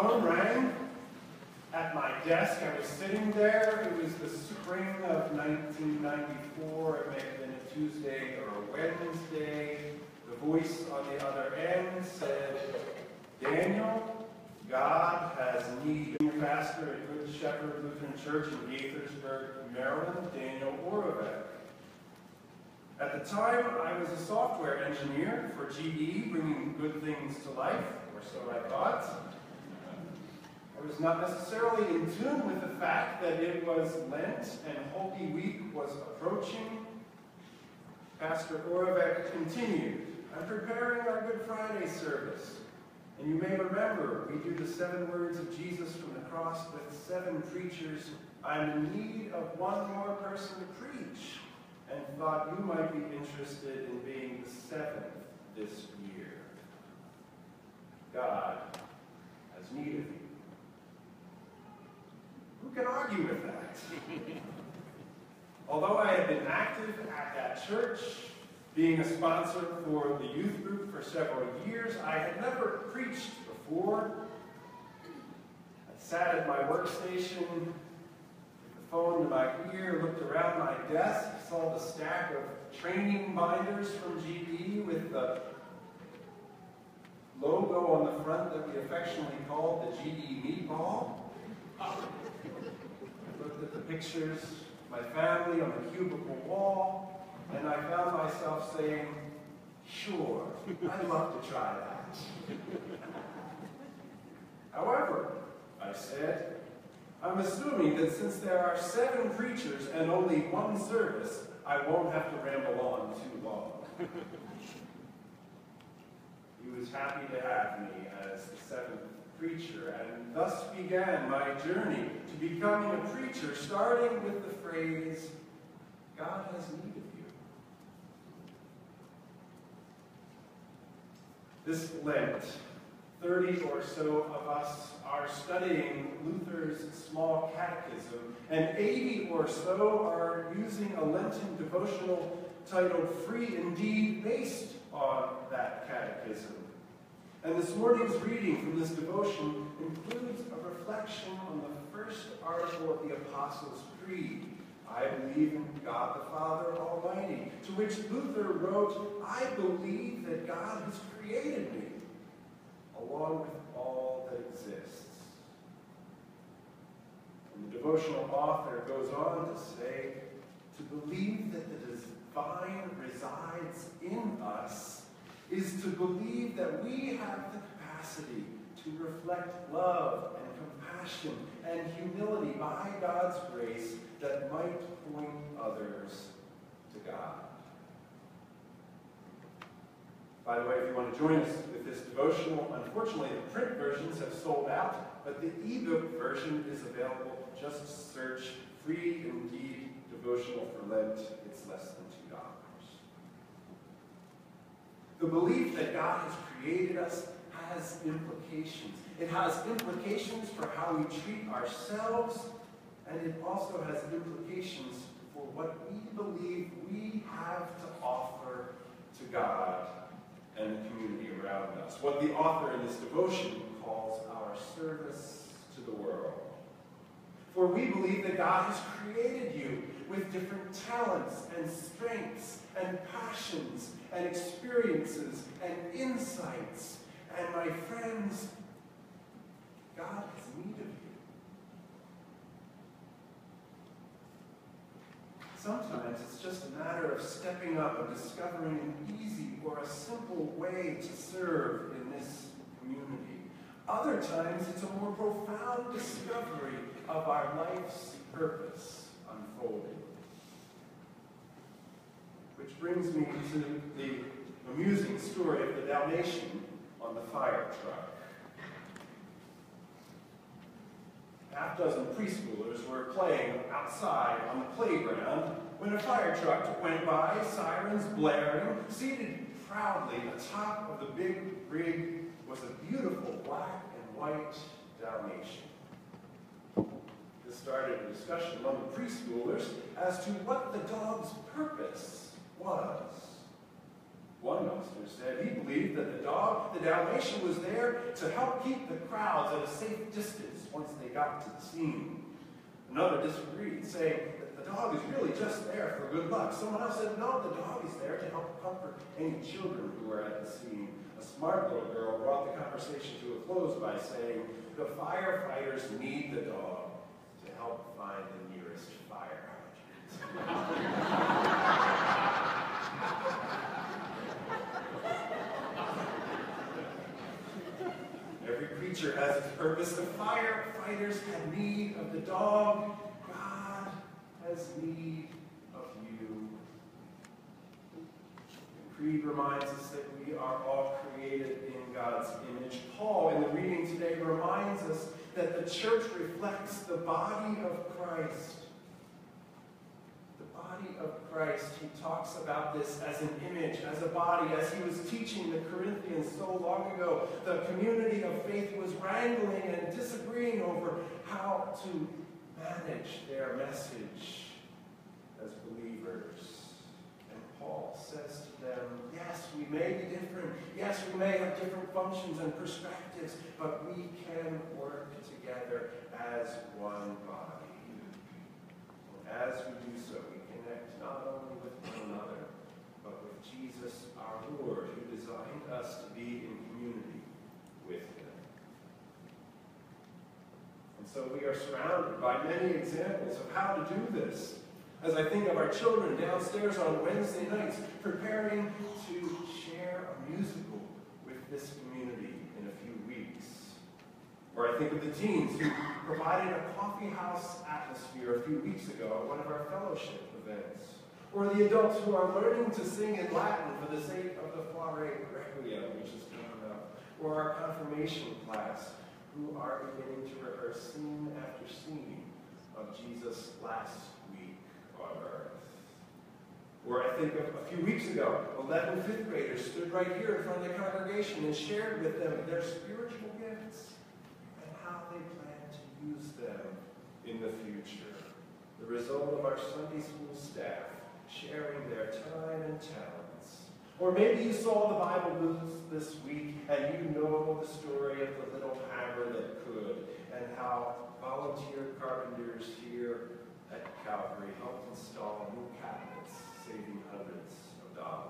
phone rang at my desk. I was sitting there. It was the spring of 1994. It may have been a Tuesday or a Wednesday. The voice on the other end said, "Daniel, God has need." Your pastor at Good Shepherd Lutheran Church in Gaithersburg, Maryland, Daniel Orovec. At the time, I was a software engineer for GE, bringing good things to life, or so I thought. I was not necessarily in tune with the fact that it was Lent and Holy Week was approaching. Pastor Orovec continued, "I'm preparing our Good Friday service. And you may remember, we do the 7 words of Jesus from the cross with 7 preachers. I'm in need of one more person to preach, and thought you might be interested in being the 7th this year. God has need of you." Who can argue with that? Although I had been active at that church, being a sponsor for the youth group for several years, I had never preached before. I sat at my workstation, with the phone to my ear, looked around my desk, saw the stack of training binders from GE with the logo on the front that we affectionately called the GE meatball. I looked at the pictures of my family on the cubicle wall, and I found myself saying, "Sure, I'd love to try that." However, I said, "I'm assuming that since there are 7 preachers and only 1 service, I won't have to ramble on too long." He was happy to have me as the 7th preacher, and thus began my journey to becoming a preacher, starting with the phrase, "God has need of you." This Lent, 30 or so of us are studying Luther's small catechism, and 80 or so are using a Lenten devotional titled "Free Indeed," based on that catechism. And this morning's reading from this devotion includes a reflection on the first article of the Apostles' Creed, "I believe in God the Father Almighty," to which Luther wrote, "I believe that God has created me, along with all that exists." And the devotional author goes on to say, to believe that the divine resides in us is to believe that we have the capacity to reflect love and compassion and humility by God's grace that might point others to God. By the way, if you want to join us with this devotional, unfortunately the print versions have sold out, but the ebook version is available. Just search "Free Indeed Devotional for Lent." It's less than $2. The belief that God has created us has implications. It has implications for how we treat ourselves, and it also has implications for what we believe we have to offer to God and the community around us. What the author in this devotion calls our service to the world. For we believe that God has created you with different talents and strengths and passions and experiences and insights. And my friends, God has need of you. Sometimes it's just a matter of stepping up and discovering an easy or a simple way to serve in this community. Other times it's a more profound discovery of our life's purpose unfolding. Which brings me to the amusing story of the Dalmatian on the fire truck. Half dozen preschoolers were playing outside on the playground when a fire truck went by, sirens blaring. Seated proudly atop of the big rig was a beautiful black and white Dalmatian. This started a discussion among the preschoolers as to what the dog's purpose was. One minister said he believed that the dog, the Dalmatian, was there to help keep the crowds at a safe distance once they got to the scene. Another disagreed, saying that the dog is really just there for good luck. Someone else said, no, the dog is there to help comfort any children who were at the scene. A smart little girl brought the conversation to a close by saying, the firefighters need the dog to help find the nearest fire hydrant. Every creature has its purpose. The firefighters had need of the dog. God has need of you. The Creed reminds us that we are all created in God's image. Paul, in the reading today, reminds us that the church reflects the body of Christ. Of Christ. He talks about this as an image, as a body. As he was teaching the Corinthians so long ago, the community of faith was wrangling and disagreeing over how to manage their message as believers. And Paul says to them, yes, we may be different. Yes, we may have different functions and perspectives, but we can work together as one body. As we do so, we connect not only with one another, but with Jesus, our Lord, who designed us to be in community with him. And so we are surrounded by many examples of how to do this. As I think of our children downstairs on Wednesday nights, preparing to share a musical with this community in a few weeks. Or I think of the teens who provided a coffee house atmosphere a few weeks ago at one of our fellowship events. Or the adults who are learning to sing in Latin for the sake of the Soiree Requiem, which is coming up. Or our confirmation class, who are beginning to rehearse scene after scene of Jesus' last week on earth. Or I think of a few weeks ago, 11 fifth graders stood right here in front of the congregation and shared with them their spiritual gifts and how they plan to use them in the future. The result of our Sunday school staff sharing their time and talents. Or maybe you saw the Bible booths this week and you know the story of the little hammer that could, and how volunteer carpenters here at Calvary helped install new cabinets, saving hundreds of dollars.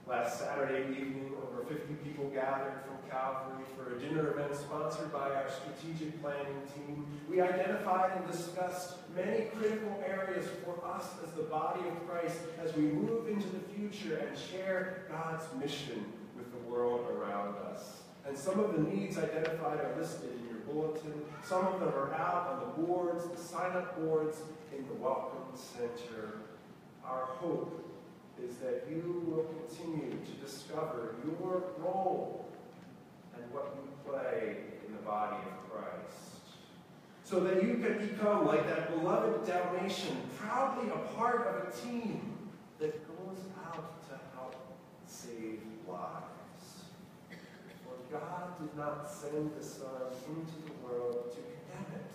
Last Saturday evening, over 50 people gathered from Calvary for a dinner event sponsored by our strategic planning team. We identified and discussed many critical areas for us as the body of Christ as we move into the future and share God's mission with the world around us. And some of the needs identified are listed in your bulletin. Some of them are out on the boards, the sign-up boards in the Welcome Center. Our hope is that you will continue to discover your role and what you play in the body of Christ, so that you can become, like that beloved Dalmatian, proudly a part of a team that goes out to help save lives. For God did not send the Son into the world to condemn it,